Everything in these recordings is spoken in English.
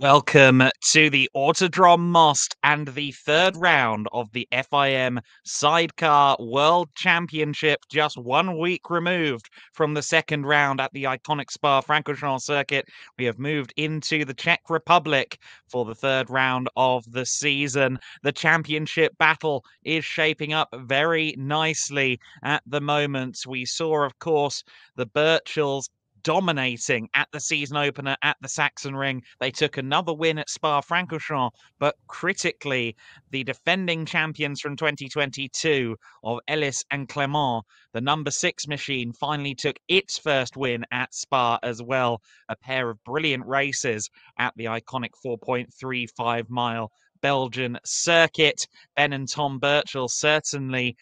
Welcome to the Autodrom Most and the third round of the FIM Sidecar World Championship, just 1 week removed from the second round at the iconic Spa-Francorchamps circuit. We have moved into the Czech Republic for the third round of the season. The championship battle is shaping up very nicely at the moment. We saw, of course, the Birchals dominating at the season opener at the Saxon Ring. They took another win at Spa-Francorchamps, but critically, the defending champions from 2022 of Ellis and Clement, the number 6 machine, finally took its first win at Spa as well. A pair of brilliant races at the iconic 4.35 mile Belgian circuit. Ben and Tom Birchall certainly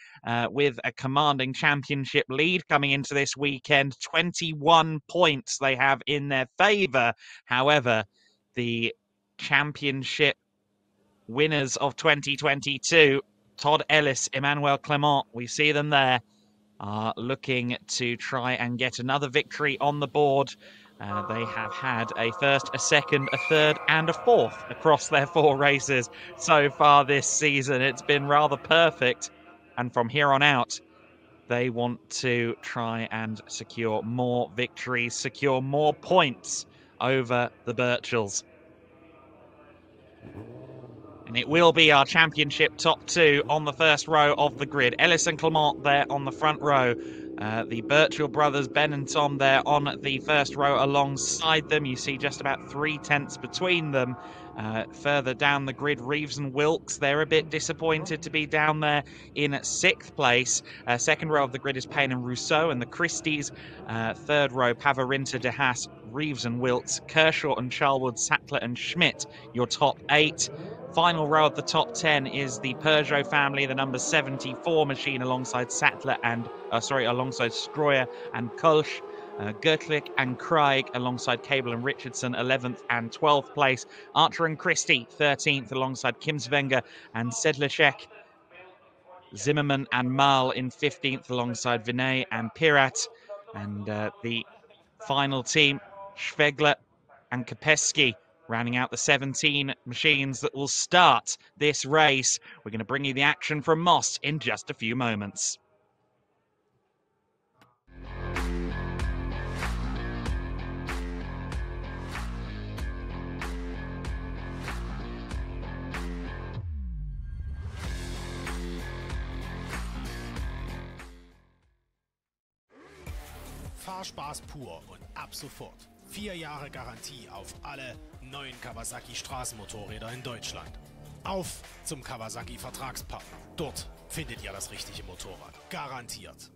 with a commanding championship lead coming into this weekend. 21 points they have in their favour. However, the championship winners of 2022, Todd Ellis, Emmanuel Clement, we see them there, are looking to try and get another victory on the board. They have had a first, a second, a third, and a fourth across their 4 races so far this season. It's been rather perfect. And from here on out, they want to try and secure more victories, secure more points over the Birchals. And it will be our championship top 2 on the first row of the grid. Ellis and Clement there on the front row. The Birchall brothers, Ben and Tom, there on the first row alongside them. You see just about 3 tenths between them. Further down the grid, Reeves and Wilkes, they're a bit disappointed to be down there in 6th place. Second row of the grid is Payne and Rousseau and the Christies. Third row, Pavarinta, De Haas, Reeves and Wilkes, Kershaw and Charlwood, Sattler and Schmidt, your top 8. Final row of the top 10 is the Peugeot family, the number 74 machine alongside Sattler and, alongside Stroyer and Kolsch. Gertlich and Craig alongside Cable and Richardson, 11th and 12th place. Archer and Christie, 13th alongside Kimswenger and Sedlacek. Zimmerman and Mal in 15th alongside Vinay and Pirat. And the final team, Schwegler and Kopeski, rounding out the 17 machines that will start this race. We're going to bring you the action from Most in just a few moments. Fahrspaß pur und ab sofort. 4 Jahre Garantie auf alle neuen Kawasaki Straßenmotorräder in Deutschland. Auf zum Kawasaki Vertragspartner. Dort findet ihr das richtige Motorrad. Garantiert.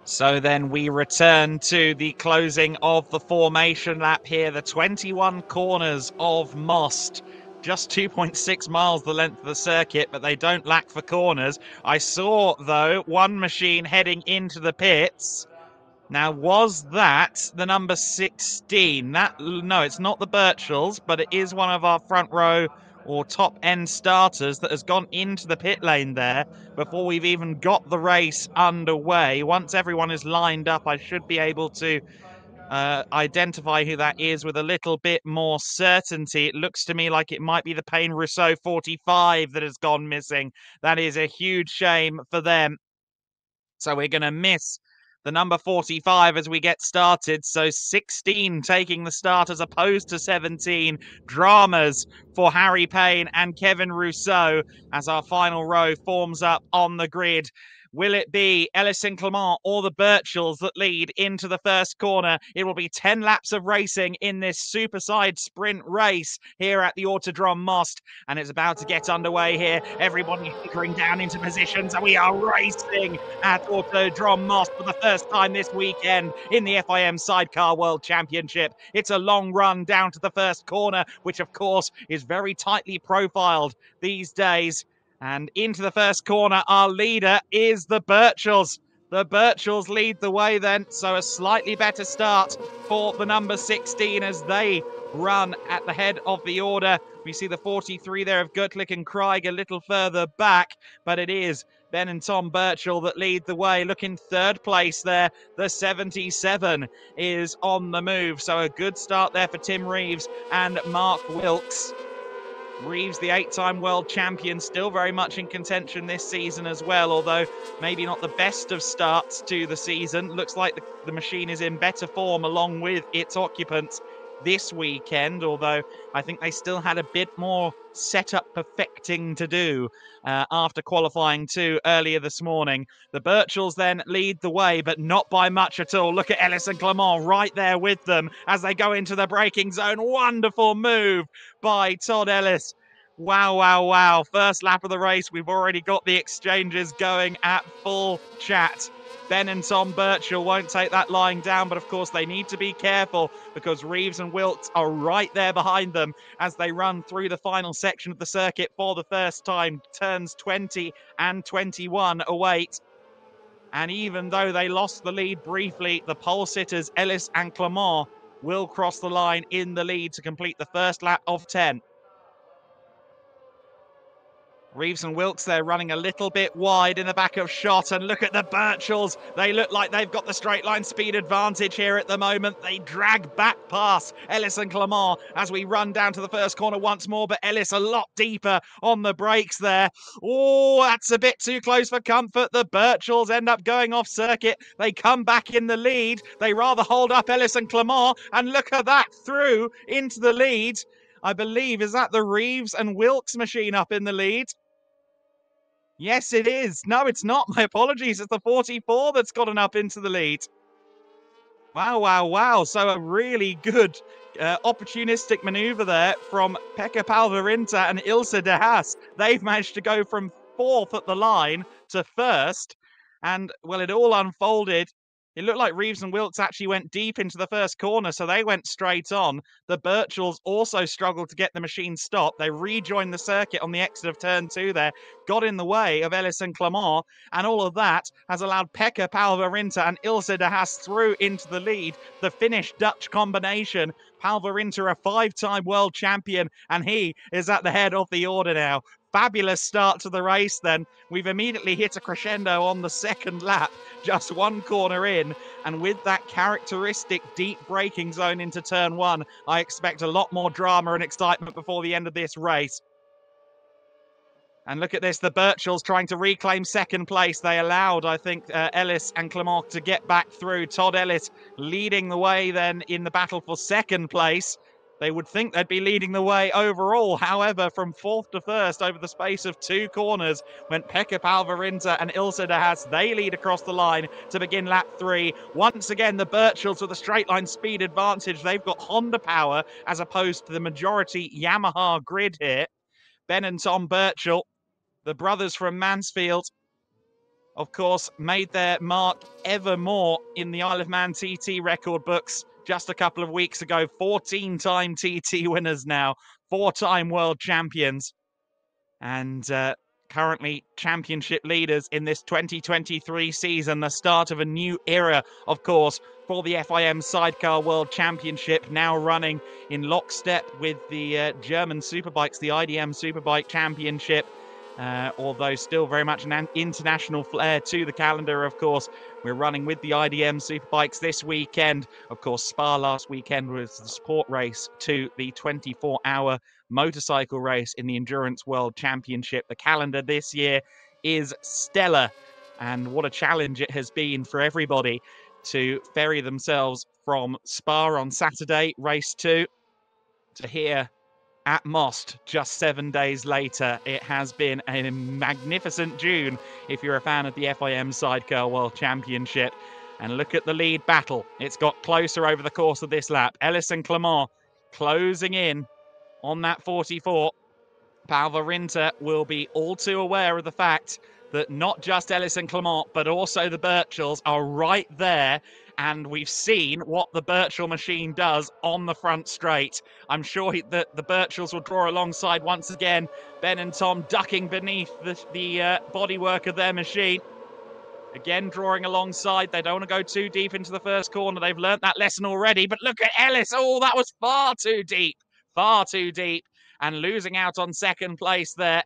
So then we return to the closing of the formation lap here, the 21 corners of Most. Just 2.6 miles the length of the circuit, but they don't lack for corners. I saw, though, one machine heading into the pits. Now, was that the number 16? No, it's not the Birchals, but it is one of our front row or top end starters that has gone into the pit lane there before we've even got the race underway. Once everyone is lined up, I should be able to identify who that is with a little bit more certainty. It looks to me like it might be the Payne Rousseau 45 that has gone missing. That is a huge shame for them. So we're going to miss the number 45 as we get started. So 16 taking the start as opposed to 17. Dramas for Harry Payne and Kevin Rousseau as our final row forms up on the grid. Will it be Ellison Clement or the Birchells that lead into the first corner? It will be 10 laps of racing in this superside sprint race here at the Autodrom Most, and it's about to get underway here. Everybody hunkering down into positions, and we are racing at Autodrom Most for the first time this weekend in the FIM Sidecar World Championship. It's a long run down to the first corner, which of course is very tightly profiled these days. And into the first corner, our leader is the Birchells. The Birchells lead the way then, so a slightly better start for the number 16 as they run at the head of the order. We see the 43 there of Gutlick and Craig a little further back, but it is Ben and Tom Birchall that lead the way. Look in third place there. The 77 is on the move, so a good start there for Tim Reeves and Mark Wilkes. Reeves, the 8-time world champion, still very much in contention this season as well, although maybe not the best of starts to the season. Looks like the machine is in better form along with its occupants this weekend, although I think they still had a bit more setup perfecting to do after qualifying 2 earlier this morning. The Birchells then lead the way, but not by much at all. Look at Ellison Clement right there with them as they go into the braking zone. Wonderful move by Todd Ellis. Wow, wow, wow. First lap of the race, we've already got the exchanges going at full chat. Ben and Tom Birchall won't take that lying down, but of course they need to be careful because Reeves and Wilkes are right there behind them as they run through the final section of the circuit for the first time. Turns 20 and 21 await. And even though they lost the lead briefly, the pole sitters Ellis and Clement will cross the line in the lead to complete the first lap of 10. Reeves and Wilkes, they're running a little bit wide in the back of shot. And look at the Birchells. They look like they've got the straight line speed advantage here at the moment. They drag back past Ellis and Clement as we run down to the first corner once more. But Ellis a lot deeper on the brakes there. Oh, that's a bit too close for comfort. The Birchells end up going off circuit. They come back in the lead. They rather hold up Ellis and Clement. And look at that, through into the lead. I believe, is that the Reeves and Wilkes machine up in the lead? Yes, it is. No, it's not. My apologies. It's the 44 that's gotten up into the lead. Wow, wow, wow. So a really good opportunistic maneuver there from Pekka Palverinta and Ilse de Haas. They've managed to go from 4th at the line to 1st. And, well, it all unfolded. It looked like Reeves and Wilkes actually went deep into the first corner, so they went straight on. The Birchells also struggled to get the machine stopped. They rejoined the circuit on the exit of turn 2 there, got in the way of Ellis and Clement, and all of that has allowed Pekka Palverinta and Ilse de Haas through into the lead. The Finnish-Dutch combination. Palverinta, a 5-time world champion, and he is at the head of the order now. Fabulous start to the race then. We've immediately hit a crescendo on the second lap, just 1 corner in. And with that characteristic deep braking zone into turn 1, I expect a lot more drama and excitement before the end of this race. And look at this, the Birchells trying to reclaim second place. They allowed, I think, Ellis and Clement to get back through. Todd Ellis leading the way then in the battle for second place. They would think they'd be leading the way overall. However, from 4th to 1st over the space of 2 corners went Pekka Palverinta and Ilse de Haas. They lead across the line to begin lap 3. Once again, the Birchells with a straight line speed advantage. They've got Honda power as opposed to the majority Yamaha grid here. Ben and Tom Birchall, the brothers from Mansfield, of course, made their mark ever more in the Isle of Man TT record books just a couple of weeks ago. 14-time TT winners now, 4-time world champions, and currently championship leaders in this 2023 season, the start of a new era, of course, for the FIM Sidecar World Championship, now running in lockstep with the German Superbikes, the IDM Superbike Championship. Although still very much an international flair to the calendar, of course. We're running with the IDM Superbikes this weekend. Of course, Spa last weekend was the support race to the 24-hour motorcycle race in the Endurance World Championship. The calendar this year is stellar, and what a challenge it has been for everybody to ferry themselves from Spa on Saturday, race 2, to here at Most just 7 days later. It has been a magnificent June if you're a fan of the FIM Sidecar World Championship. And look at the lead battle. It's got closer over the course of this lap. Ellis and Clement closing in on that 44. Palverinta will be all too aware of the fact that not just Ellis and Clement, but also the Birchells are right there. And we've seen what the Birchall machine does on the front straight. I'm sure that the Birchells will draw alongside once again. Ben and Tom ducking beneath the bodywork of their machine. Again, drawing alongside. They don't want to go too deep into the first corner. They've learnt that lesson already. But look at Ellis. Oh, that was far too deep. Far too deep. And losing out on second place there.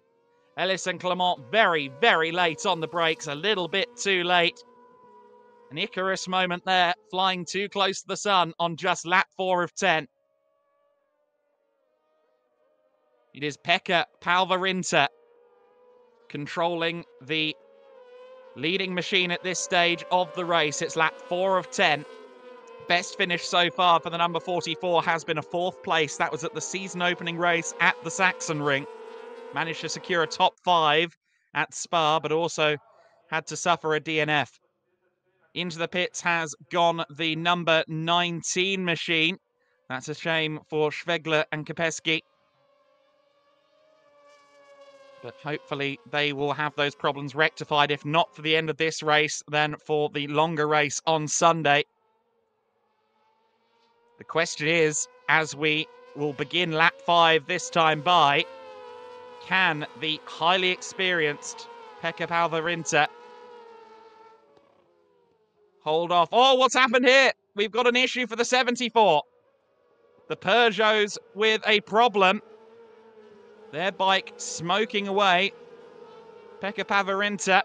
Ellis and Clement very, very late on the brakes. A little bit too late. An Icarus moment there, flying too close to the sun on just lap 4 of 10. It is Pekka Palverinta controlling the leading machine at this stage of the race. It's lap 4 of 10. Best finish so far for the number 44 has been a 4th place. That was at the season opening race at the Sachsenring. Managed to secure a top 5 at Spa, but also had to suffer a DNF. Into the pits has gone the number 19 machine. That's a shame for Schwegler and Kopecky. But hopefully they will have those problems rectified, if not for the end of this race, then for the longer race on Sunday. The question is, as we will begin lap 5 this time by, can the highly experienced Pekka Palverinta hold off? Oh, what's happened here? We've got an issue for the 74. The Peugeots with a problem. Their bike smoking away. Pekka Palverinta.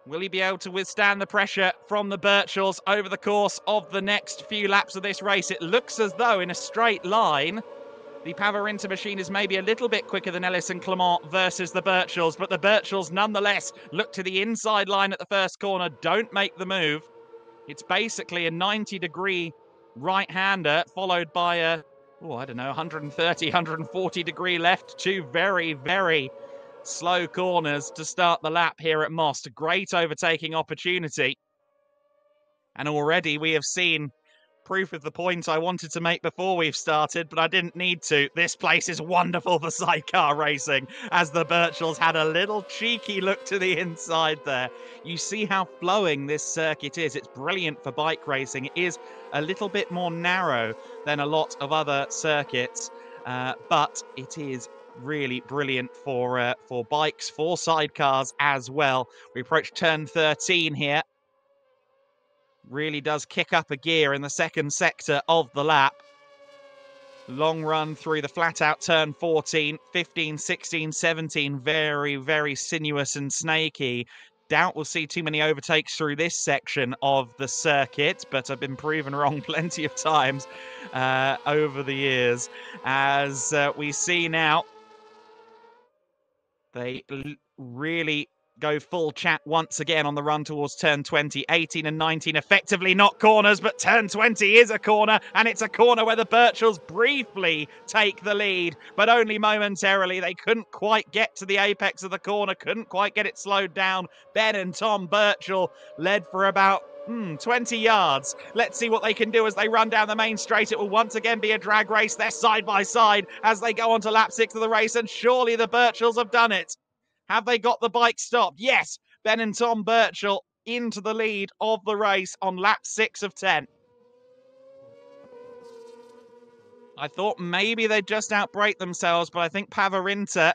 Will he be able to withstand the pressure from the Birchells over the course of the next few laps of this race? It looks as though in a straight line, the Palverinta machine is maybe a little bit quicker than Ellis and Clement versus the Birchells, but the Birchells nonetheless look to the inside line at the first corner, don't make the move. It's basically a 90-degree right-hander followed by a, I don't know, 130, 140-degree left. Two very, very slow corners to start the lap here at Most. A great overtaking opportunity. And already we have seen proof of the point I wanted to make before we've started, but I didn't need to. This place is wonderful for sidecar racing, as the Birchells had a little cheeky look to the inside there. You see how flowing this circuit is. It's brilliant for bike racing. It is a little bit more narrow than a lot of other circuits, but it is really brilliant for bikes, for sidecars as well. We approach turn 13 here. Really does kick up a gear in the second sector of the lap. Long run through the flat out turn 14, 15, 16, 17. Very, very sinuous and snaky. Doubt we'll see too many overtakes through this section of the circuit, but I've been proven wrong plenty of times over the years. As we see now, they really go full chat once again on the run towards turn 20. 18 and 19 effectively not corners, but turn 20 is a corner, and it's a corner where the Birchells briefly take the lead, but only momentarily. They couldn't quite get to the apex of the corner, couldn't quite get it slowed down. Ben and Tom Birchall led for about 20 yards. Let's see what they can do as they run down the main straight. It will once again be a drag race. They're side by side as they go on to lap 6 of the race, and surely the Birchells have done it. Have they got the bike stopped? Yes. Ben and Tom Birchall into the lead of the race on lap 6 of 10. I thought maybe they'd just outbrake themselves, but I think Palverinta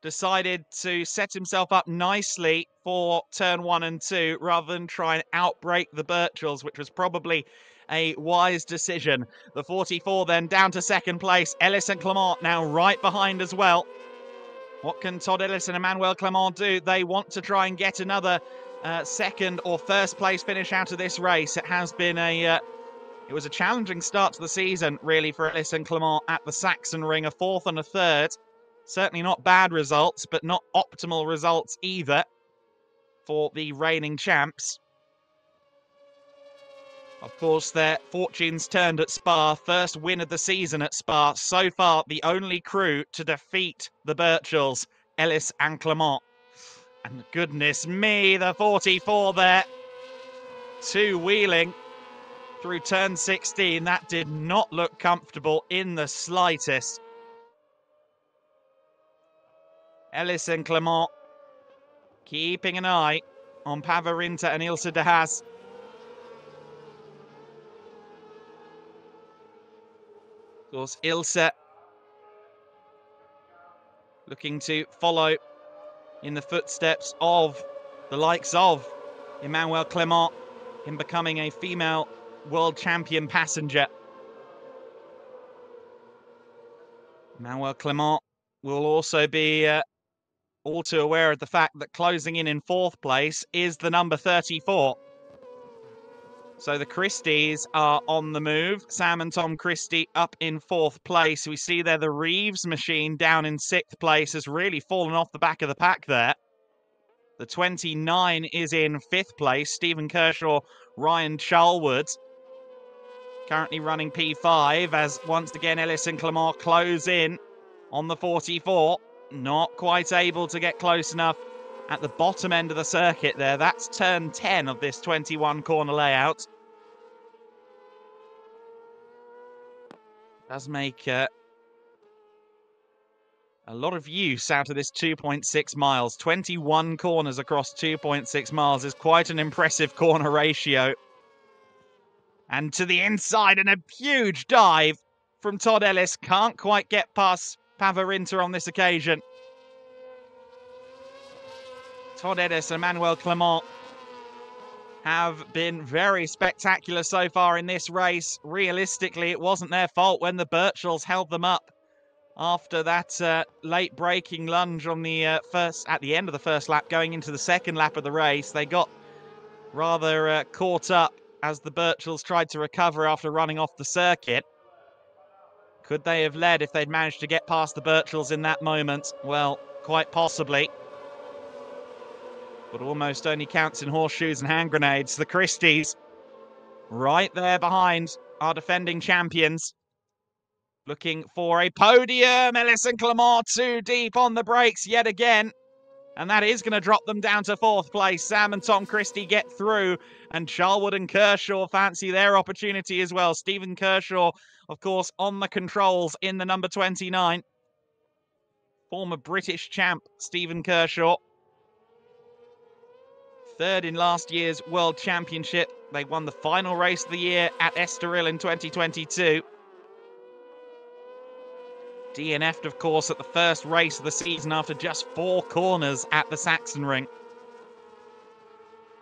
decided to set himself up nicely for turn 1 and 2 rather than try and outbrake the Birchells, which was probably a wise decision. The 44 then down to second place. Ellis and Clement now right behind as well. What can Todd Ellis and Emmanuel Clement do? They want to try and get another second or first place finish out of this race. It has been it was a challenging start to the season, really, for Ellis and Clement at the Sachsenring. A 4th and a 3rd. Certainly not bad results, but not optimal results either for the reigning champs. Of course, their fortunes turned at Spa. First win of the season at Spa. So far, the only crew to defeat the Birchells, Ellis and Clement. And goodness me, the 44 there. Two-wheeling through turn 16. That did not look comfortable in the slightest. Ellis and Clement keeping an eye on Pavarinta and Ilse de Haas. Of course, Ilse looking to follow in the footsteps of the likes of Emmanuel Clement in becoming a female world champion passenger. Emmanuel Clement will also be all too aware of the fact that closing in fourth place is the number 34. So the Christies are on the move. Sam and Tom Christie up in fourth place. We see there the Reeves machine down in sixth place has really fallen off the back of the pack there. The 29 is in fifth place. Stephen Kershaw, Ryan Charlwood currently running P5 as once again Ellis and Clement close in on the 44. Not quite able to get close enough at the bottom end of the circuit there. That's turn 10 of this 21 corner layout. Does make a lot of use out of this 2.6 miles. 21 corners across 2.6 miles is quite an impressive corner ratio. And to the inside, and a huge dive from Todd Ellis. Can't quite get past Pavarinta on this occasion. Todd Ellis and Emmanuel Clement have been very spectacular so far in this race. Realistically, it wasn't their fault when the Birchells held them up after that late braking lunge on the at the end of the first lap, going into the second lap of the race. They got rather caught up as the Birchells tried to recover after running off the circuit. Could they have led if they'd managed to get past the Birchells in that moment? Well, quite possibly. But almost only counts in horseshoes and hand grenades. The Christies right there behind our defending champions. Looking for a podium. Ellis and Clement too deep on the brakes yet again. And that is going to drop them down to fourth place. Sam and Tom Christie get through, and Charlwood and Kershaw fancy their opportunity as well. Stephen Kershaw, of course, on the controls in the number 29. Former British champ, Stephen Kershaw. Third in last year's World Championship. They won the final race of the year at Estoril in 2022. DNF'd, of course, at the first race of the season after just 4 corners at the Sachsenring.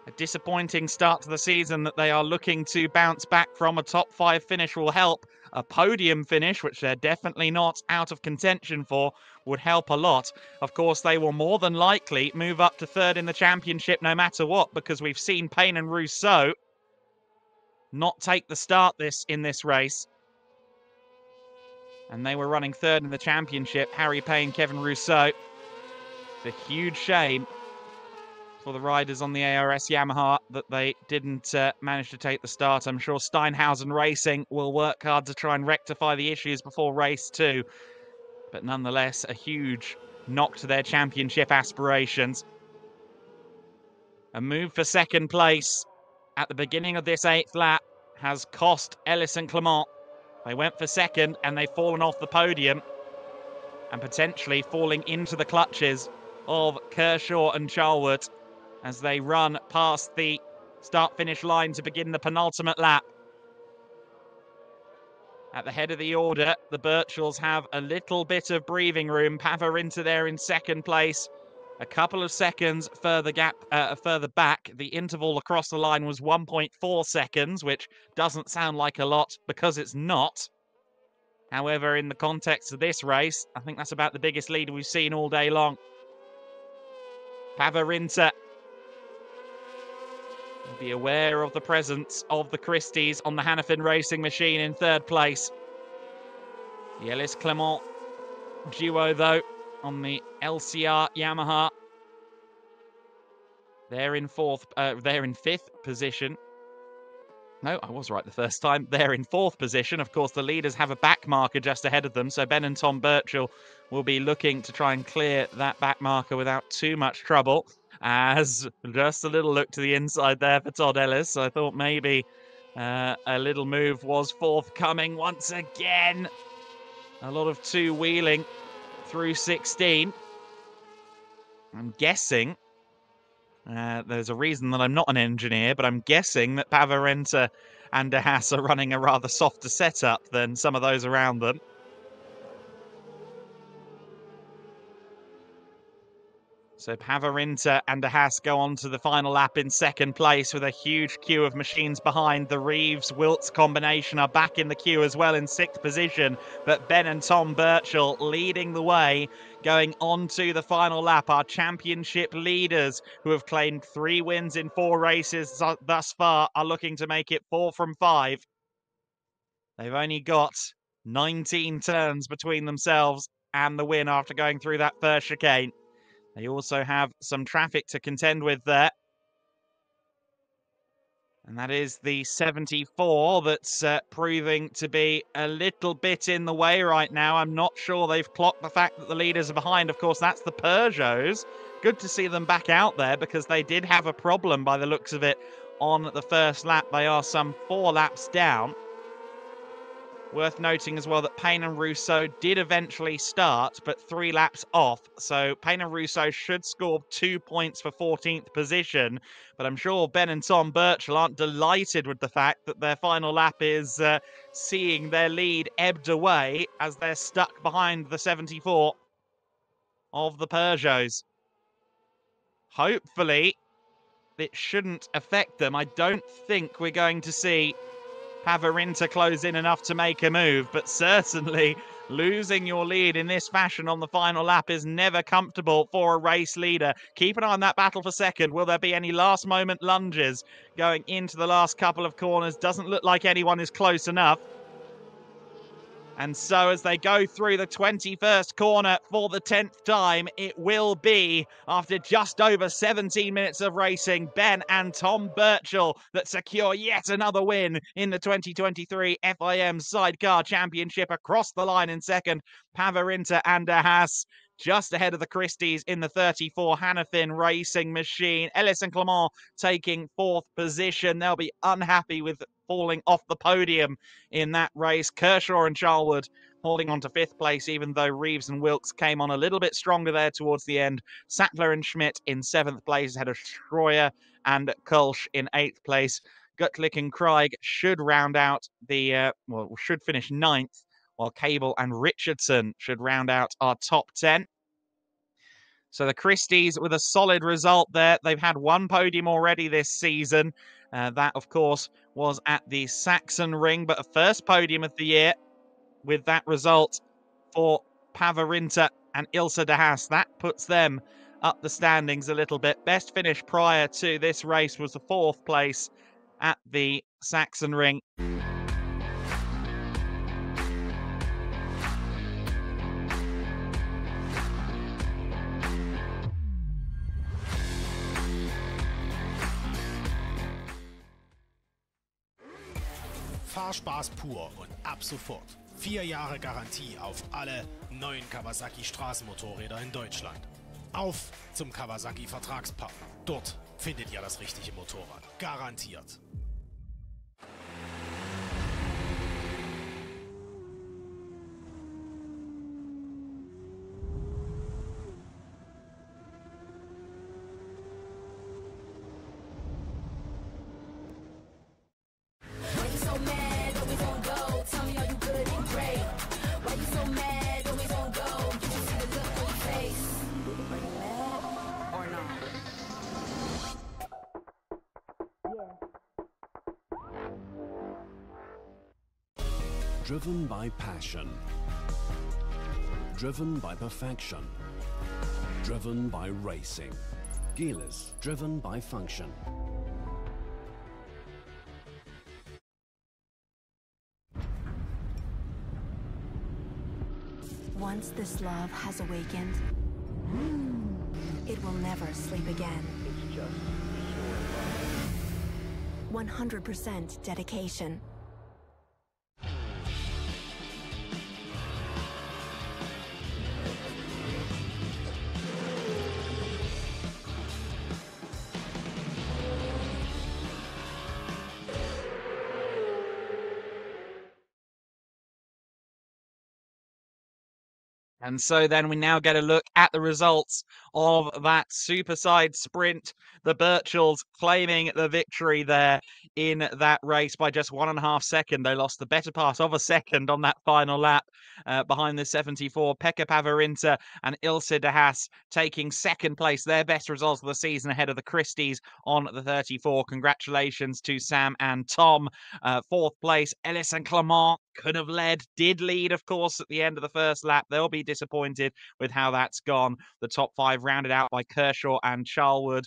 A disappointing start to the season that they are looking to bounce back from. A top 5 finish will help. A podium finish, which they're definitely not out of contention for, would help a lot. Of course, they will more than likely move up to third in the championship no matter what, because we've seen Payne and Rousseau not take the start in this race. And they were running third in the championship. Harry Payne, Kevin Rousseau. It's a huge shame for the riders on the ARS Yamaha that they didn't manage to take the start. I'm sure Steinhausen Racing will work hard to try and rectify the issues before race 2. But nonetheless, a huge knock to their championship aspirations. A move for second place at the beginning of this 8th lap has cost Ellis and Clement. They went for second and they've fallen off the podium and potentially falling into the clutches of Kershaw and Charlwood as they run past the start-finish line to begin the penultimate lap. At the head of the order, the Birchells have a little bit of breathing room. Pavarinta there in second place. A couple of seconds further back. The interval across the line was 1.4 seconds, which doesn't sound like a lot because it's not. However, in the context of this race, I think that's about the biggest lead we've seen all day long. Pavarinta will be aware of the presence of the Christies on the Hannafin Racing machine in third place. The Ellis Clement duo, though, on the LCR Yamaha. They're in fifth position. No, I was right the first time. They're in 4th position. Of course, the leaders have a back marker just ahead of them, so Ben and Tom Birchall will be looking to try and clear that back marker without too much trouble. As just a little look to the inside there for Todd Ellis. I thought maybe a little move was forthcoming once again. A lot of two-wheeling through 16. I'm guessing there's a reason that I'm not an engineer, but I'm guessing that Pavarenta and De Haas are running a rather softer setup than some of those around them. So Pavarenta and De Haas go on to the final lap in 2nd place with a huge queue of machines behind. The Reeves-Wilts combination are back in the queue as well in 6th position, but Ben and Tom Birchall leading the way going on to the final lap. Our championship leaders, who have claimed 3 wins in 4 races thus far, are looking to make it 4 from 5. They've only got 19 turns between themselves and the win after going through that first chicane. They also have some traffic to contend with there. And that is the 74 that's proving to be a little bit in the way right now. I'm not sure they've clocked the fact that the leaders are behind. Of course, that's the Peugeots. Good to see them back out there because they did have a problem by the looks of it on the first lap. They are some 4 laps down. Worth noting as well that Payne and Rousseau did eventually start, but 3 laps off. So Payne and Rousseau should score 2 points for 14th position. But I'm sure Ben and Tom Birchall aren't delighted with the fact that their final lap is seeing their lead ebbed away as they're stuck behind the 74 of the Peugeots. Hopefully, it shouldn't affect them. I don't think we're going to see Pavarenta close in enough to make a move, but certainly losing your lead in this fashion on the final lap is never comfortable for a race leader. Keep an eye on that battle for second. Will there be any last moment lunges going into the last couple of corners? Doesn't look like anyone is close enough. And so as they go through the 21st corner for the 10th time, it will be, after just over 17 minutes of racing, Ben and Tom Birchall that secure yet another win in the 2023 FIM Sidecar Championship. Across the line in second, Pavarenta and De Haas. Just ahead of the Christies in the 34 Hannafin Racing Machine. Ellis and Clement taking 4th position. They'll be unhappy with falling off the podium in that race. Kershaw and Charlwood holding on to 5th place, even though Reeves and Wilkes came on a little bit stronger there towards the end. Sattler and Schmidt in 7th place, ahead of Schroyer and Kulsch in 8th place. Gutlick and Craig should round out the, should finish 9th, while Cable and Richardson should round out our top 10. So the Christies with a solid result there. They've had 1 podium already this season. That, of course, was at the Saxon Ring, but a first podium of the year with that result for Pavarenta and Ilse de Haas. That puts them up the standings a little bit. Best finish prior to this race was the 4th place at the Saxon Ring. Fahrspaß pur und ab sofort. 4 Jahre Garantie auf alle neuen Kawasaki Straßenmotorräder in Deutschland. Auf zum Kawasaki Vertragspartner. Dort findet ihr das richtige Motorrad. Garantiert. Driven by passion, driven by perfection, driven by racing. Gearless, driven by function. Once this love has awakened, it will never sleep again. It's just pure love. 100% dedication. And so then we now get a look at the results of that superside sprint. The Birchells claiming the victory there in that race by just 1.5 seconds. They lost the better part of a second on that final lap behind the 74. Pekka Pavarinta and Ilse de Haas taking second place. Their best results of the season ahead of the Christies on the 34. Congratulations to Sam and Tom. Fourth place, Ellis and Clement could have led, did lead, of course, at the end of the first lap. They'll be disappointed with how that's gone. The top five rounded out by Kershaw and Charlwood.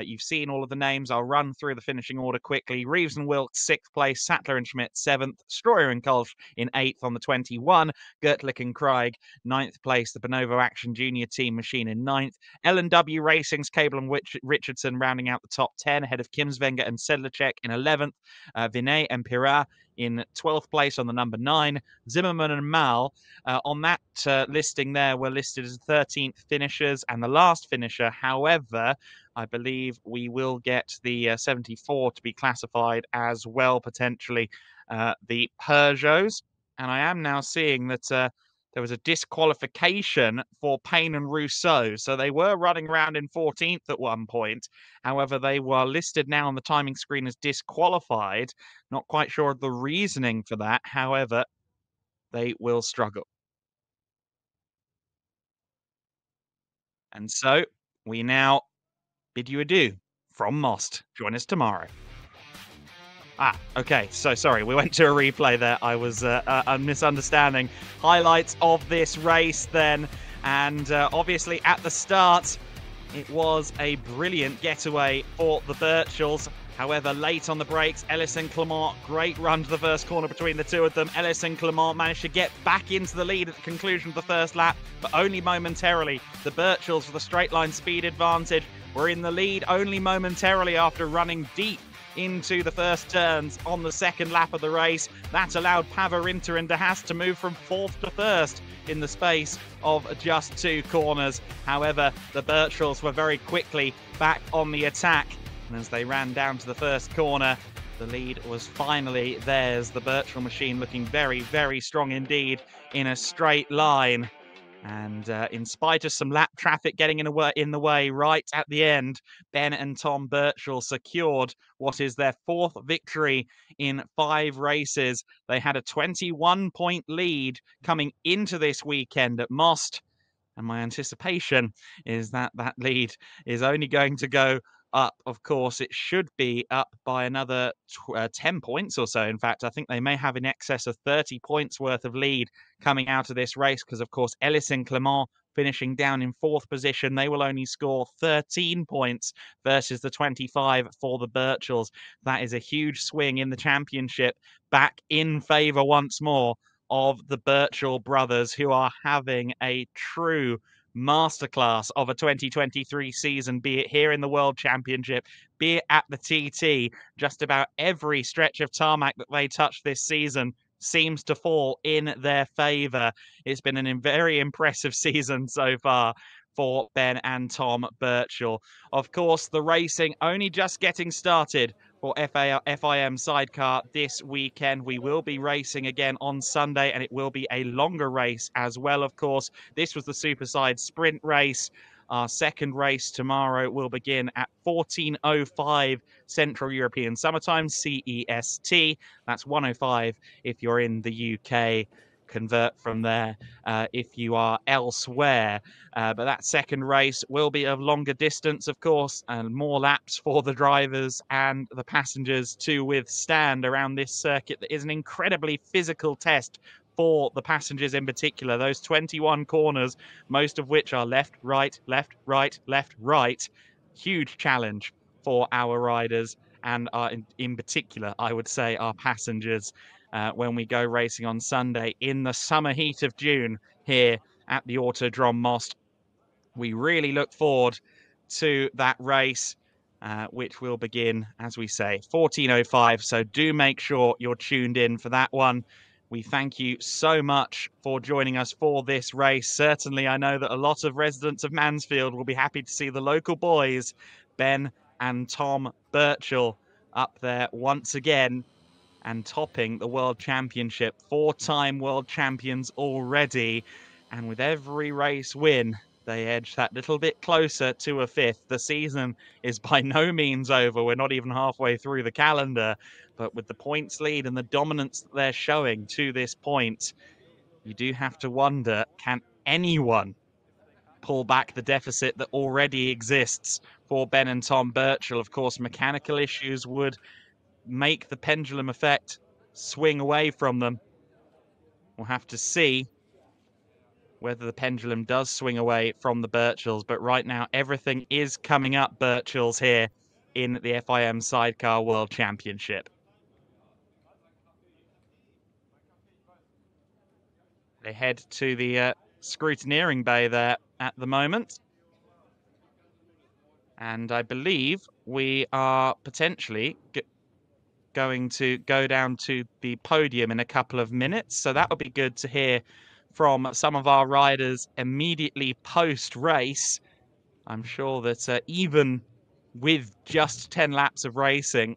You've seen all of the names. I'll run through the finishing order quickly. Reeves and Wilkes, 6th place. Sattler and Schmidt, 7th. Stroyer and Kolsch in 8th on the 21. Gertlich and Craig, 9th place. The Bonovo Action Junior Team Machine in 9th. L&W Racing's Cable and Richardson rounding out the top 10 ahead of Kimswenger and Sedlacek in 11th. Vinay and Pirat in 12th place on the number 9. Zimmerman and Mal on that listing there were listed as 13th finishers and the last finisher. However, I believe we will get the 74 to be classified as well, potentially the Peugeots. And I am now seeing that there was a disqualification for Payne and Rousseau. So they were running around in 14th at one point. However, they were listed now on the timing screen as disqualified. Not quite sure of the reasoning for that. However, they will struggle. And so we now bid you adieu from Most. Join us tomorrow. Okay. So sorry, we went to a replay there. I was a misunderstanding. Highlights of this race then. And obviously at the start, it was a brilliant getaway for the Birchells. However, late on the brakes, Ellis and Clement, great run to the first corner between the two of them. Ellis and Clement managed to get back into the lead at the conclusion of the first lap, but only momentarily. The Birchells, with a straight line speed advantage, were in the lead only momentarily after running deep into the first turns on the second lap of the race. That allowed Pavarinta and de Haas to move from 4th to 1st in the space of just 2 corners. However, the Birchells were very quickly back on the attack. And as they ran down to the first corner, the lead was finally theirs. The Birchall machine looking very, very strong indeed in a straight line. And in spite of some lap traffic getting in the way right at the end, Ben and Tom Birchall secured what is their 4th victory in 5 races. They had a 21-point lead coming into this weekend at Most. And my anticipation is that that lead is only going to go up. Of course, it should be up by another 10 points or so. In fact, I think they may have in excess of 30 points worth of lead coming out of this race because, of course, Ellis and Clement finishing down in 4th position. They will only score 13 points versus the 25 for the Birchells. That is a huge swing in the championship, back in favour once more of the Birchall brothers, who are having a true masterclass of a 2023 season, be it here in the World Championship, be it at the TT. Just about every stretch of tarmac that they touch this season seems to fall in their favour. It's been a very impressive season so far for Ben and Tom Birchall. Of course, the racing only just getting started for FIM Sidecar this weekend. We will be racing again on Sunday, and it will be a longer race as well, of course. This was the Superside Sprint race. Our second race tomorrow will begin at 14:05 Central European Summertime, CEST. That's 1:05 if you're in the UK. Convert from there if you are elsewhere. But that second race will be of longer distance, of course, and more laps for the drivers and the passengers to withstand around this circuit that is an incredibly physical test for the passengers in particular. Those 21 corners, most of which are left, right, left, right, left, right. Huge challenge for our riders and in particular, I would say, our passengers when we go racing on Sunday in the summer heat of June here at the Autodrom Most. We really look forward to that race. which will begin, as we say, 14:05. So do make sure you're tuned in for that one. We thank you so much for joining us for this race. Certainly, I know that a lot of residents of Mansfield will be happy to see the local boys, Ben and Tom Birchall, up there once again and topping the World Championship. 4-time world champions already. And with every race win, they edge that little bit closer to a fifth. The season is by no means over. We're not even halfway through the calendar. But with the points lead and the dominance that they're showing to this point, you do have to wonder, can anyone pull back the deficit that already exists for Ben and Tom Birchall? Of course, mechanical issues would make the pendulum effect swing away from them. We'll have to see whether the pendulum does swing away from the Birchalls, but right now everything is coming up Birchalls here in the FIM Sidecar World Championship. They head to the scrutineering bay there at the moment. And I believe we are potentially going to go down to the podium in a couple of minutes. So that would be good to hear from some of our riders immediately post-race. I'm sure that even with just 10 laps of racing,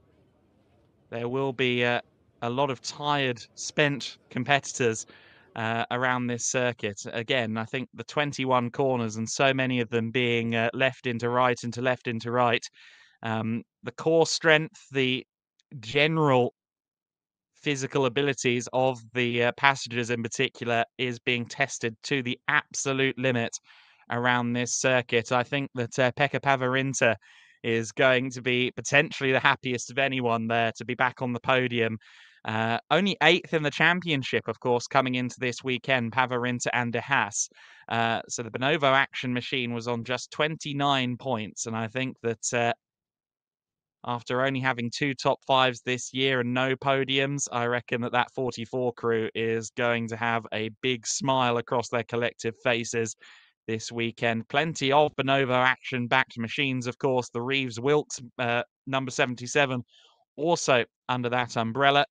there will be a lot of tired, spent competitors around this circuit. Again, I think the 21 corners and so many of them being left into right, into left, into right. The core strength, the general physical abilities of the passengers in particular is being tested to the absolute limit around this circuit. I think that Pekka Pavarinta is going to be potentially the happiest of anyone there to be back on the podium. Only 8th in the championship, of course, coming into this weekend, Pavarinta and De Haas. So the Bonovo Action Machine was on just 29 points, and I think that after only having 2 top 5s this year and no podiums, I reckon that that 44 crew is going to have a big smile across their collective faces this weekend. Plenty of Bonovo action-backed machines, of course. The Reeves-Wilkes number 77 also under that umbrella,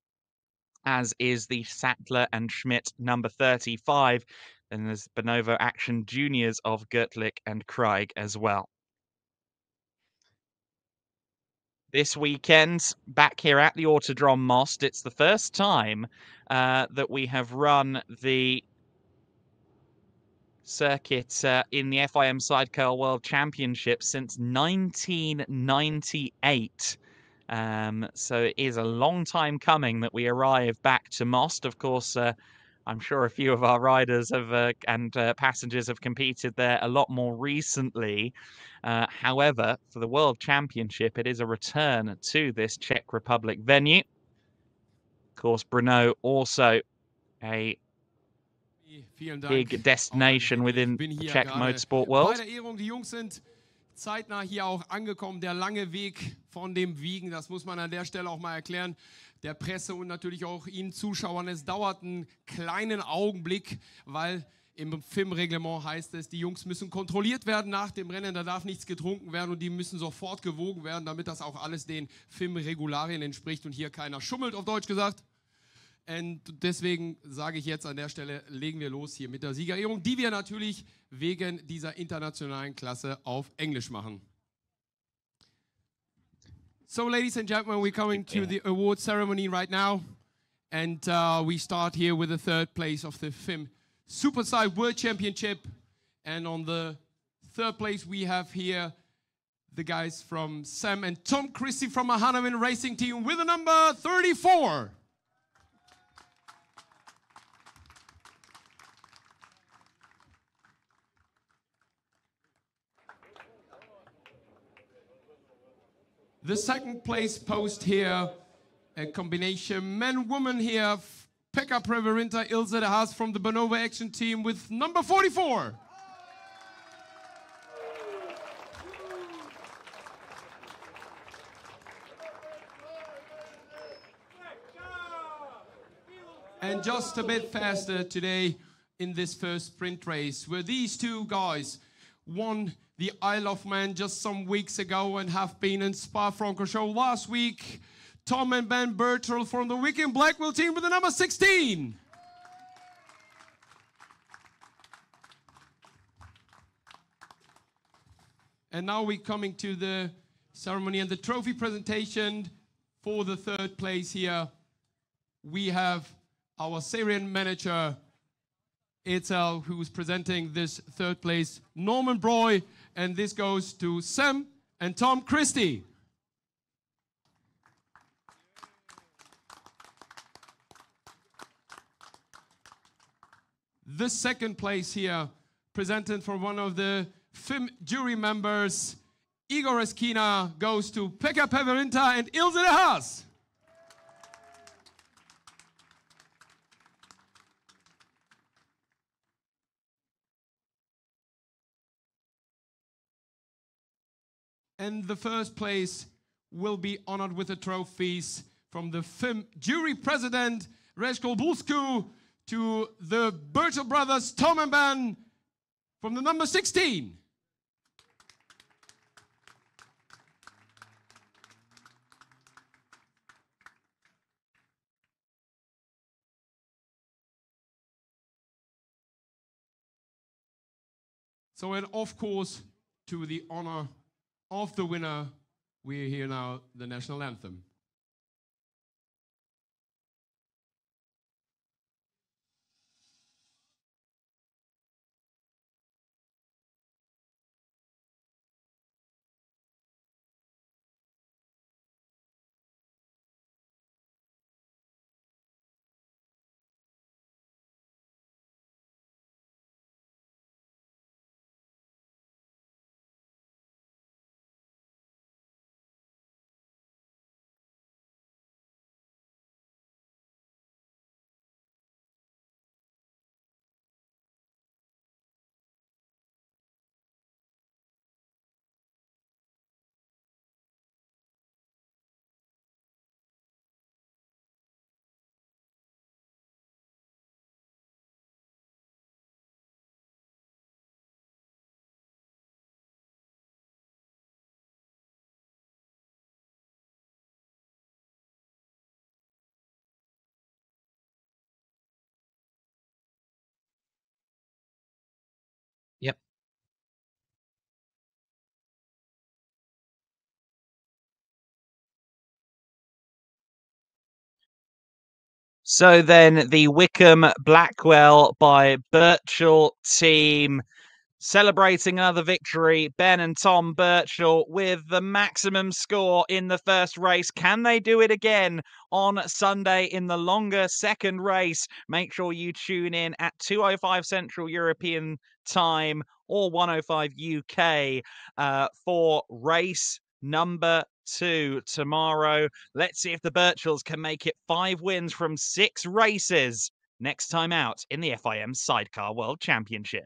as is the Sattler and Schmidt number 35. And there's Bonovo Action Juniors of Gertlich and Craig as well. This weekend, back here at the Autodrom Most, it's the first time that we have run the circuit in the FIM Sidecar World Championship since 1998. So it is a long time coming that we arrive back to Most. Of course, I'm sure a few of our riders have and passengers have competed there a lot more recently. However, for the World Championship, it is a return to this Czech Republic venue. Of course, Brno also a big destination within the Czech motorsport world. Zeitnah hier auch angekommen, der lange Weg von dem Wiegen, das muss man an der Stelle auch mal erklären, der Presse und natürlich auch Ihnen Zuschauern. Es dauert einen kleinen Augenblick, weil im FIM-Reglement heißt es, die Jungs müssen kontrolliert werden nach dem Rennen, da darf nichts getrunken werden und die müssen sofort gewogen werden, damit das auch alles den FIM-Regularien entspricht und hier keiner schummelt, auf Deutsch gesagt. Und deswegen sage ich jetzt an der Stelle, legen wir los hier mit der Siegerehrung, die wir natürlich wegen dieser internationalen Klasse auf Englisch machen. So, ladies and gentlemen, we're coming to the award ceremony right now. And we start here with the 3rd place of the FIM Superside World Championship. And on the 3rd place, we have here the guys from Sam and Tom Christie from a Hanaman Racing Team with the number 34. The 2nd place post here, a combination men-woman here, Pekka Pavarinta, Ilse de Haas from the Bonovo Action Team with number 44. And just a bit faster today in this first sprint race were these two guys won the Isle of Man just some weeks ago and have been in Spa-Francorchamps last week. Tom and Ben Birchall from the Wigan Blackwell team with the number 16. And now we're coming to the ceremony and the trophy presentation for the third place here. We have our Syrian manager, Etel, who's presenting this third place, Norman Broy, and this goes to Sam and Tom Christie. The second place here, presented from one of the FIM jury members, Igor Eskina, goes to Pekka Peverinta and Ilse de Haas. And the first place will be honored with the trophies from the FIM jury president, Reshko Busku, to the Birchall brothers, Tom and Ben, from the number 16. So, and of course, to the honor of the winner, we hear now the national anthem. Yep. So then the Wickham Blackwell by Birchall team celebrating another victory. Ben and Tom Birchall with the maximum score in the first race. Can they do it again on Sunday in the longer second race? Make sure you tune in at 2:05 Central European Time or 1:05 UK for race number 2 tomorrow. Let's see if the Birchalls can make it 5 wins from 6 races next time out in the FIM Sidecar World Championship.